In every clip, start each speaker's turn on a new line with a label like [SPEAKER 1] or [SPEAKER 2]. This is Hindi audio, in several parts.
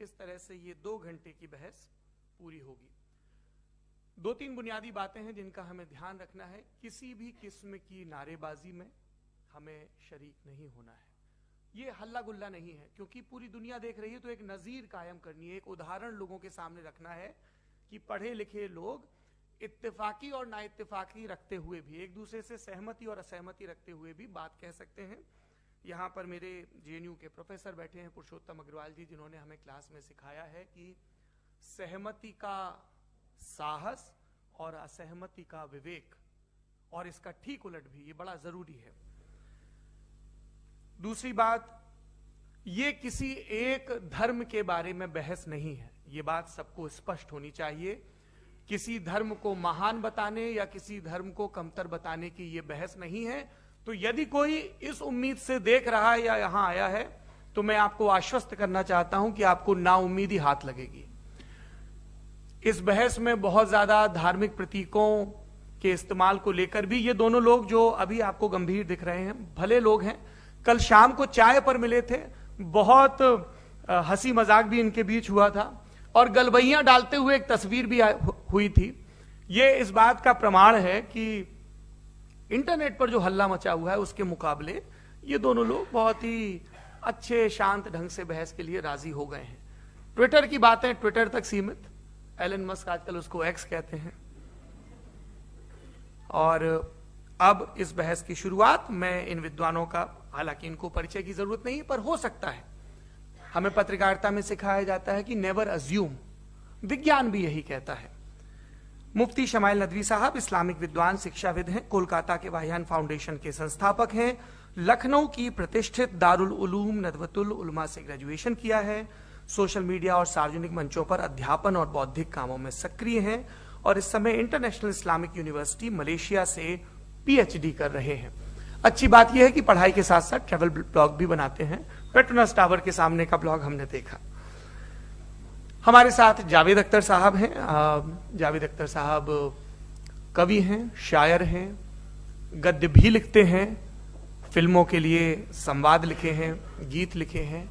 [SPEAKER 1] इस तरह से ये 2 घंटे की बहस पूरी होगी। 2-3 बुनियादी बातें हैं जिनका हमें ध्यान रखना है। किसी भी किस्म की नारेबाजी में हमें शरीक नहीं होना है। ये हल्ला गुल्ला नहीं है, क्योंकि पूरी दुनिया देख रही है, तो एक नजीर कायम करनी है, एक उदाहरण लोगों के सामने रखना है कि पढ़े लिखे लोग इत्तेफाकी और ना इत्तेफाकी रखते हुए भी, एक दूसरे से सहमति और असहमति रखते हुए भी बात कह सकते हैं। यहाँ पर मेरे जेएनयू के प्रोफेसर बैठे हैं, पुरुषोत्तम अग्रवाल जी, जिन्होंने हमें क्लास में सिखाया है कि सहमति का साहस और असहमति का विवेक, और इसका ठीक उलट भी, ये बड़ा जरूरी है। दूसरी बात, ये किसी एक धर्म के बारे में बहस नहीं है, ये बात सबको स्पष्ट होनी चाहिए। किसी धर्म को महान बताने या किसी धर्म को कमतर बताने की ये बहस नहीं है। तो यदि कोई इस उम्मीद से देख रहा है या यहां आया है, तो मैं आपको आश्वस्त करना चाहता हूं कि आपको नाउम्मीदी हाथ लगेगी। इस बहस में बहुत ज्यादा धार्मिक प्रतीकों के इस्तेमाल को लेकर भी ये दोनों लोग जो अभी आपको गंभीर दिख रहे हैं, भले लोग हैं, कल शाम को चाय पर मिले थे, बहुत हंसी मजाक भी इनके बीच हुआ था और गलबैयां डालते हुए एक तस्वीर भी हुई थी। ये इस बात का प्रमाण है कि इंटरनेट पर जो हल्ला मचा हुआ है उसके मुकाबले ये दोनों लोग बहुत ही अच्छे शांत ढंग से बहस के लिए राजी हो गए हैं। ट्विटर की बातें ट्विटर तक सीमित, एलन मस्क आजकल उसको एक्स कहते हैं। और अब इस बहस की शुरुआत, मैं इन विद्वानों का, हालांकि इनको परिचय की जरूरत नहीं, पर हो सकता है, हमें पत्रकारिता में सिखाया जाता है कि नेवर अज्यूम, विज्ञान भी यही कहता है। मुफ्ती शमाइल नदवी साहब इस्लामिक विद्वान, शिक्षाविद हैं, कोलकाता के वाहियान फाउंडेशन के संस्थापक हैं, लखनऊ की प्रतिष्ठित दारुल उलूम नदवतुल उलमा से ग्रेजुएशन किया है, सोशल मीडिया और सार्वजनिक मंचों पर अध्यापन और बौद्धिक कामों में सक्रिय हैं और इस समय इंटरनेशनल इस्लामिक यूनिवर्सिटी मलेशिया से पीएचडी कर रहे हैं। अच्छी बात यह है कि पढ़ाई के साथ साथ ट्रैवल ब्लॉग भी बनाते हैं। पेट्रोनस टावर के सामने का ब्लॉग हमने देखा। हमारे साथ जावेद अख्तर साहब हैं। जावेद अख्तर साहब कवि हैं, शायर हैं, गद्य भी लिखते हैं, फिल्मों के लिए संवाद लिखे हैं, गीत लिखे हैं।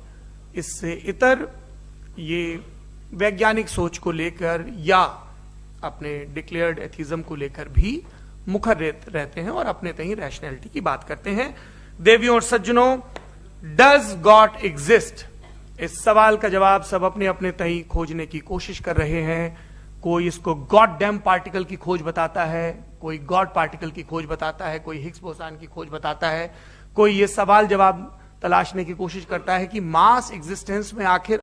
[SPEAKER 1] इससे इतर ये वैज्ञानिक सोच को लेकर या अपने डिक्लेयर्ड एथिज्म को लेकर भी मुखर रहते हैं और अपने तहीं रैशनैलिटी की बात करते हैं। देवियों और सज्जनों, डज गॉड एग्जिस्ट? इस सवाल का जवाब सब अपने अपने तहीं खोजने की कोशिश कर रहे हैं। कोई इसको गॉड डैम पार्टिकल की खोज बताता है, कोई गॉड पार्टिकल की खोज बताता है, कोई हिग्स बोसान की खोज बताता है, कोई ये सवाल जवाब तलाशने की कोशिश करता है कि मास एग्जिस्टेंस में आखिर